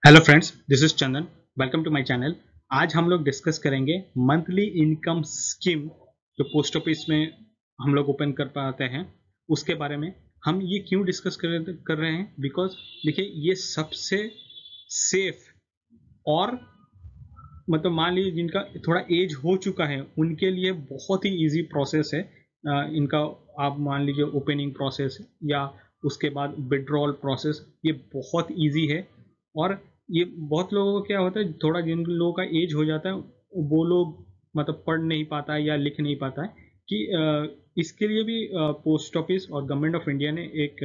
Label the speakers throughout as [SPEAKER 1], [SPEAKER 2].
[SPEAKER 1] Hello friends, this is Chandan. Welcome to my channel. आज हम लोग डिस्कस करेंगे मंथली इनकम स्कीम जो पोस्ट ऑफिस में हम लोग ओपन कर पाते हैं उसके बारे में। हम ये क्यों डिस्कस कर रहे हैं? बिकॉज देखिए, ये सबसे सेफ और मतलब मान लीजिए जिनका थोड़ा एज हो चुका है उनके लिए बहुत ही इजी प्रोसेस है। इनका आप मान लीजिए ओपनिंग प्रोसेस या उसके बाद विड्रॉल प्रोसेस, ये बहुत इजी है। और ये बहुत लोगों को क्या होता है, थोड़ा जिन लोगों का एज हो जाता है वो लोग मतलब पढ़ नहीं पाता है या लिख नहीं पाता है कि इसके लिए भी पोस्ट ऑफिस और गवर्नमेंट ऑफ इंडिया ने एक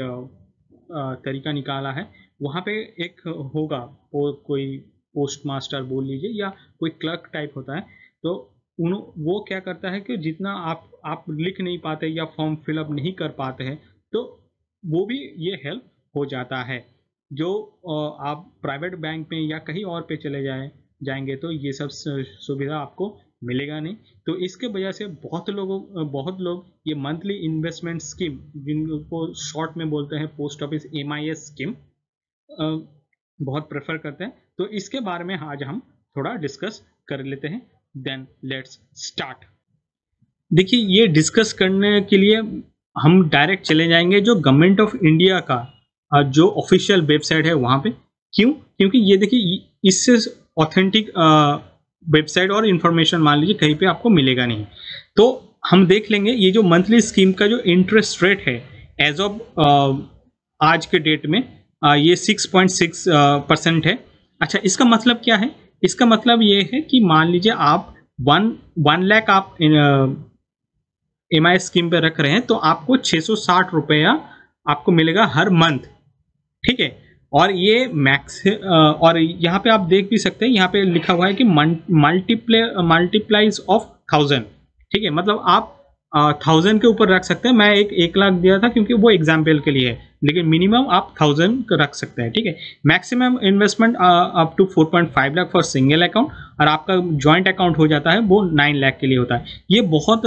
[SPEAKER 1] तरीका निकाला है। वहाँ पे एक होगा कोई पोस्ट मास्टर बोल लीजिए या कोई क्लर्क टाइप होता है, तो वो क्या करता है कि जितना आप लिख नहीं पाते या फॉर्म फिलअप नहीं कर पाते हैं तो वो भी ये हेल्प हो जाता है। जो आप प्राइवेट बैंक में या कहीं और पे चले जाएंगे तो ये सब सुविधा आपको मिलेगा नहीं। तो इसके वजह से बहुत लोग ये मंथली इन्वेस्टमेंट स्कीम, जिनको शॉर्ट में बोलते हैं पोस्ट ऑफिस MIS स्कीम, बहुत प्रेफर करते हैं। तो इसके बारे में आज हम थोड़ा डिस्कस कर लेते हैं। Then let's start. देखिए, ये डिस्कस करने के लिए हम डायरेक्ट चले जाएंगे जो गवर्नमेंट ऑफ इंडिया का जो ऑफिशियल वेबसाइट है वहाँ पे। क्यों? क्योंकि ये देखिए, इससे ऑथेंटिक वेबसाइट और इन्फॉर्मेशन मान लीजिए कहीं पे आपको मिलेगा नहीं। तो हम देख लेंगे ये जो मंथली स्कीम का जो इंटरेस्ट रेट है एज ऑफ आज के डेट में ये 6.6% है। अच्छा, इसका मतलब क्या है? इसका मतलब ये है कि मान लीजिए आप 1 लाख आप MI स्कीम पे रख रहे हैं तो आपको 660 रुपया आपको मिलेगा हर मंथ, ठीक है। और ये मैक्स और यहाँ पे आप देख भी सकते हैं, यहाँ पे लिखा हुआ है कि मल्टीप्लाइज ऑफ 1000, ठीक है। मतलब आप 1000 के ऊपर रख सकते हैं। मैं 1 लाख दिया था क्योंकि वो एग्जाम्पल के लिए है, लेकिन मिनिमम आप 1000 रख सकते हैं, ठीक है। Maximum investment up to 4.5 lakh for single account, और आपका ज्वाइंट अकाउंट हो जाता है वो 9 लाख के लिए होता है। ये बहुत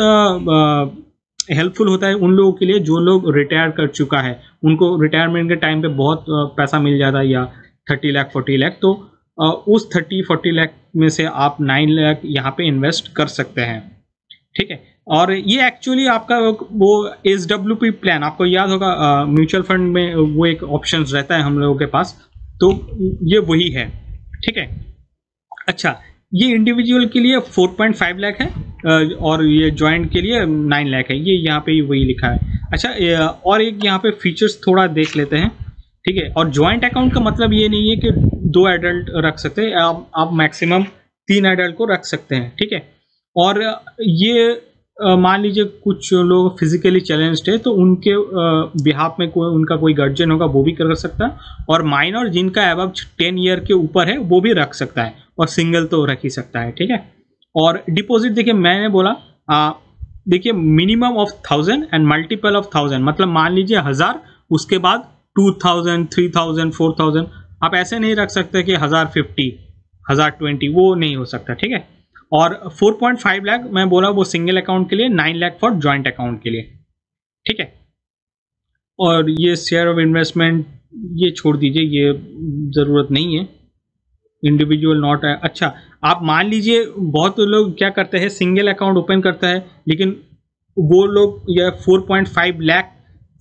[SPEAKER 1] हेल्पफुल होता है उन लोगों के लिए जो लोग रिटायर कर चुका है, उनको रिटायरमेंट के टाइम पे बहुत पैसा मिल जाता है, या 30 लाख 40 लाख। तो उस 30-40 लाख में से आप 9 लाख यहाँ पे इन्वेस्ट कर सकते हैं, ठीक है। और ये एक्चुअली आपका वो SWP प्लान, आपको याद होगा म्यूचुअल फंड में वो एक ऑप्शन रहता है हम लोगों के पास, तो ये वही है, ठीक है। अच्छा, ये इंडिविजुअल के लिए 4.5 लाख है और ये जॉइंट के लिए 9 लाख है, ये यहाँ पे वही लिखा है। अच्छा, और एक यहाँ पे फीचर्स थोड़ा देख लेते हैं, ठीक है। और जॉइंट अकाउंट का मतलब ये नहीं है कि 2 एडल्ट रख सकते हैं, आप मैक्सिमम 3 एडल्ट को रख सकते हैं, ठीक है। और ये मान लीजिए कुछ लोग फिजिकली चैलेंज्ड है तो उनके बिहाफ में उनका कोई गार्जियन होगा वो भी कर सकता है, और माइनर जिनका अबव 10 ईयर के ऊपर है वो भी रख सकता है, और सिंगल तो रख ही सकता है, ठीक है। और डिपॉजिट देखिए, मैंने बोला देखिए minimum of 1000 and multiple of 1000, मतलब मान लीजिए 1000, उसके बाद 2000, 3000, 4000। आप ऐसे नहीं रख सकते कि 1050, 1020, वो नहीं हो सकता, ठीक है। और 4.5 लाख मैं बोला वो सिंगल अकाउंट के लिए, 9 लाख फॉर जॉइंट अकाउंट के लिए, ठीक है। और ये शेयर ऑफ इन्वेस्टमेंट ये छोड़ दीजिए, ये ज़रूरत नहीं है, इंडिविजुअल नॉट है। अच्छा, आप मान लीजिए बहुत लोग क्या करते हैं, सिंगल अकाउंट ओपन करता है लेकिन वो लोग या 4.5 लाख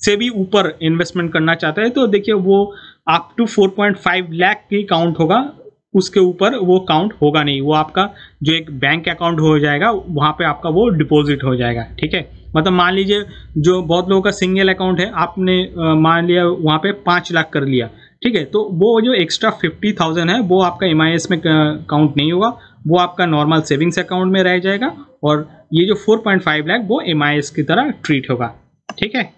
[SPEAKER 1] से भी ऊपर इन्वेस्टमेंट करना चाहता है, तो देखिए वो अप टू 4.5 लाख की काउंट होगा, उसके ऊपर वो काउंट होगा नहीं। वो आपका जो एक बैंक अकाउंट हो जाएगा वहाँ पे आपका वो डिपॉजिट हो जाएगा, ठीक है। मतलब मान लीजिए जो बहुत लोगों का सिंगल अकाउंट है, आपने मान लिया वहाँ पे 5 लाख कर लिया, ठीक है, तो वो जो एक्स्ट्रा 50,000 है वो आपका MIS में काउंट नहीं होगा, वो आपका नॉर्मल सेविंग्स अकाउंट में रह जाएगा, और ये जो 4.5 लाख वो MIS की तरह ट्रीट होगा, ठीक है।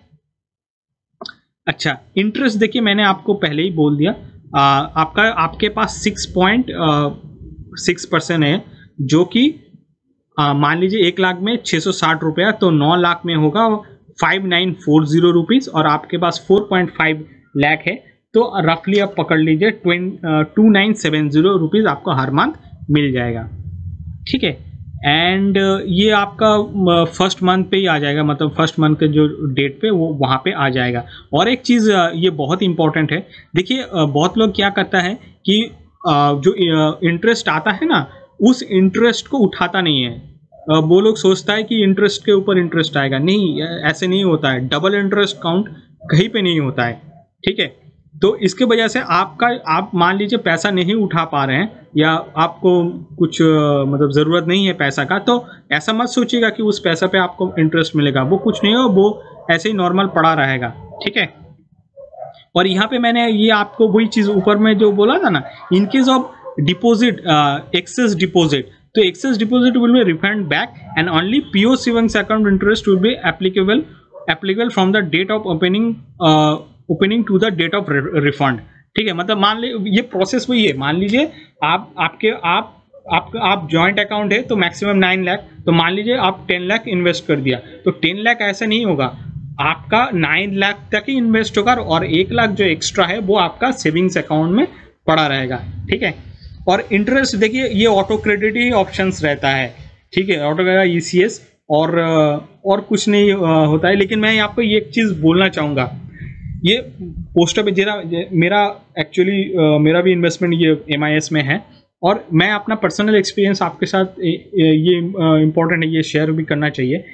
[SPEAKER 1] अच्छा, इंटरेस्ट देखिए मैंने आपको पहले ही बोल दिया, आपके पास 6.6% है, जो कि मान लीजिए 1 लाख में 660 रुपया, तो 9 लाख में होगा 5940 रुपीज़, और आपके पास 4.5 लाख है तो रफली आप पकड़ लीजिए 2970 रुपीज़ आपको हर मंथ मिल जाएगा, ठीक है। एंड ये आपका फर्स्ट मंथ पे ही आ जाएगा, मतलब फर्स्ट मंथ के जो डेट पे वो वहाँ पे आ जाएगा। और एक चीज़ ये बहुत इंपॉर्टेंट है, देखिए बहुत लोग क्या करता है कि जो इंटरेस्ट आता है ना, उस इंटरेस्ट को उठाता नहीं है। वो लोग सोचता है कि इंटरेस्ट के ऊपर इंटरेस्ट आएगा, नहीं, ऐसे नहीं होता है। डबल इंटरेस्ट काउंट कहीं पे नहीं होता है, ठीक है। तो इसके वजह से आप मान लीजिए पैसा नहीं उठा पा रहे हैं, या आपको कुछ मतलब ज़रूरत नहीं है पैसा का, तो ऐसा मत सोचिएगा कि उस पैसा पे आपको इंटरेस्ट मिलेगा। वो कुछ नहीं हो, वो ऐसे ही नॉर्मल पड़ा रहेगा, ठीक है। और यहाँ पे मैंने ये आपको वही चीज़ ऊपर में जो बोला था ना, in case of deposit, excess deposit, तो excess deposit will be refund back and only PO savings account interest will be applicable from the date of opening to the date of refund, ठीक है। मतलब मान लीजिए ये process वही है। मान लीजिए आप जॉइंट अकाउंट है तो मैक्सिमम 9 लाख, तो मान लीजिए आप 10 लाख इन्वेस्ट कर दिया, तो 10 लाख ऐसा नहीं होगा, आपका 9 लाख तक ही इन्वेस्ट होगा और 1 लाख जो एक्स्ट्रा है वो आपका सेविंग्स अकाउंट में पड़ा रहेगा, ठीक है। और इंटरेस्ट देखिए, ये ऑटो क्रेडिट ही ऑप्शंस रहता है, ठीक है, ऑटो क्रेडिट, ECS और कुछ नहीं होता है। लेकिन मैं आपको ये एक चीज़ बोलना चाहूँगा, ये पोस्ट ऑफिस मेरा एक्चुअली मेरा भी इन्वेस्टमेंट ये MIS में है, और मैं अपना पर्सनल एक्सपीरियंस आपके साथ ये इम्पोर्टेंट है, ये शेयर भी करना चाहिए।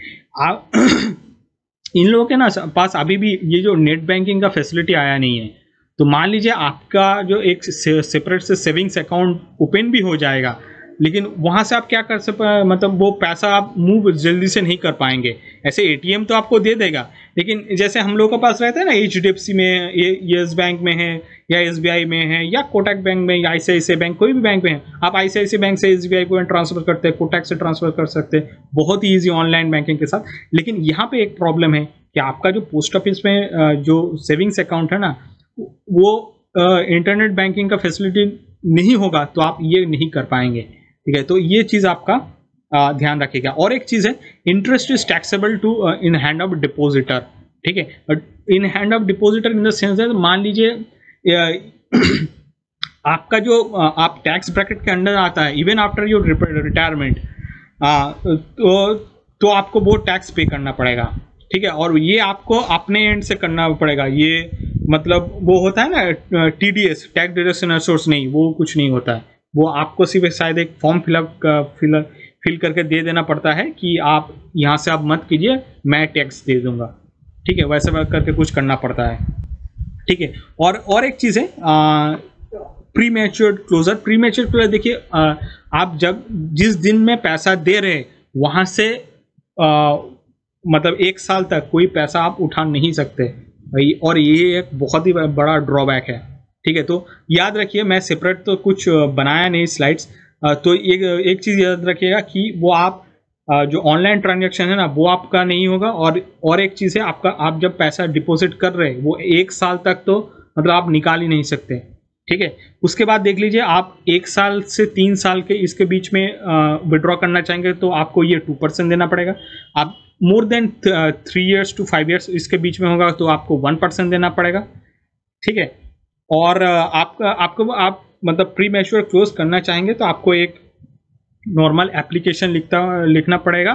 [SPEAKER 1] इन लोगों के ना पास अभी भी ये जो नेट बैंकिंग का फैसिलिटी आया नहीं है, तो मान लीजिए आपका जो एक सेपरेट से सेविंग्स अकाउंट ओपन भी हो जाएगा, लेकिन वहाँ से आप क्या कर सकते, मतलब वो पैसा आप मूव जल्दी से नहीं कर पाएंगे। ऐसे ATM तो आपको दे देगा, लेकिन जैसे हम लोगों के पास रहता है ना, HDFC में, येस बैंक में है, या SBI में है, या कोटक बैंक में, या ICICI बैंक, कोई भी बैंक में है, आप ICICI बैंक से SBI को ट्रांसफर करते हैं, कोटक से ट्रांसफर कर सकते हैं, बहुत ही ईजी ऑनलाइन बैंकिंग के साथ। लेकिन यहाँ पे एक प्रॉब्लम है कि आपका जो पोस्ट ऑफिस में जो सेविंग्स अकाउंट है ना, वो इंटरनेट बैंकिंग का फैसिलिटी नहीं होगा, तो आप ये नहीं कर पाएंगे, ठीक है। तो ये चीज़ आपका ध्यान रखिएगा। और एक चीज़ है, interest is taxable to in hand of depositor, ठीक है। In hand of depositor in the sense है, मान लीजिए आपका जो आप टैक्स ब्रैकेट के अंडर आता है, इवन आफ्टर योर रिटायरमेंट, तो आपको वो टैक्स पे करना पड़ेगा, ठीक है। और ये आपको अपने एंड से करना पड़ेगा। ये मतलब वो होता है ना TDS, टैक्स डिडक्शन सोर्स, नहीं, वो कुछ नहीं होता है। वो आपको सिर्फ शायद एक फॉर्म फिल करके दे देना पड़ता है कि आप यहाँ से आप मत कीजिए, मैं टैक्स दे दूंगा, ठीक है। वैसे करके कुछ करना पड़ता है, ठीक है। और एक चीज़ है, प्री मैच्योर्ड क्लोजर देखिए, आप जब जिस दिन में पैसा दे रहे हैं वहाँ से मतलब 1 साल तक कोई पैसा आप उठा नहीं सकते, और ये एक बहुत ही बड़ा ड्रॉबैक है, ठीक है। तो याद रखिए, मैं सेपरेट तो कुछ बनाया नहीं स्लाइड्स, तो एक चीज़ याद रखिएगा कि वो आप जो ऑनलाइन ट्रांजैक्शन है ना, वो आपका नहीं होगा। और एक चीज़ है, आप जब पैसा डिपॉजिट कर रहे हैं वो 1 साल तक तो मतलब आप निकाल ही नहीं सकते, ठीक है। उसके बाद देख लीजिए, आप 1 साल से 3 साल के इसके बीच में विड्रॉ करना चाहेंगे तो आपको ये 2% देना पड़ेगा। आप more than 3 years to 5 years इसके बीच में होगा तो आपको 1% देना पड़ेगा, ठीक है। और आप मतलब प्री मैच्योर क्लोज करना चाहेंगे तो आपको एक नॉर्मल एप्लीकेशन लिखना पड़ेगा,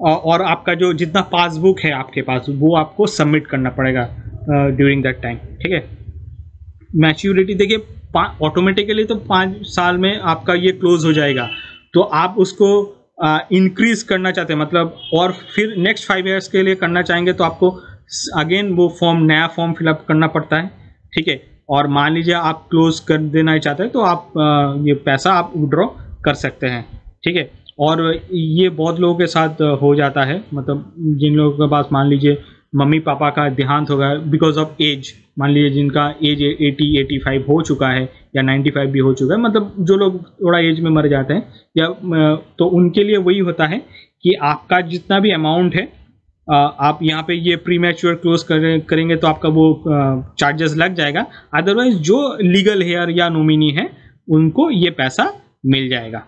[SPEAKER 1] और आपका जो जितना पासबुक है आपके पास वो आपको सबमिट करना पड़ेगा ड्यूरिंग दैट टाइम, ठीक है। मैच्योरिटी देखिए, ऑटोमेटिकली तो 5 साल में आपका ये क्लोज हो जाएगा, तो आप उसको इंक्रीज करना चाहते हैं, मतलब और फिर नेक्स्ट 5 years के लिए करना चाहेंगे तो आपको अगेन वो नया फॉर्म फिलअप करना पड़ता है, ठीक है। और मान लीजिए आप क्लोज कर देना चाहते हैं तो आप ये पैसा आप विड्रॉ कर सकते हैं, ठीक है। और ये बहुत लोगों के साथ हो जाता है, मतलब जिन लोगों के पास मान लीजिए मम्मी पापा का देहांत होगा बिकॉज ऑफ एज, मान लीजिए जिनका एज 80-85 हो चुका है या 95 भी हो चुका है, मतलब जो लोग थोड़ा एज में मर जाते हैं, या तो उनके लिए वही होता है कि आपका जितना भी अमाउंट है आप यहाँ पे ये प्री मैच्योर क्लोज करेंगे तो आपका वो चार्जेस लग जाएगा। अदरवाइज जो लीगल हेयर या नॉमिनी है उनको ये पैसा मिल जाएगा।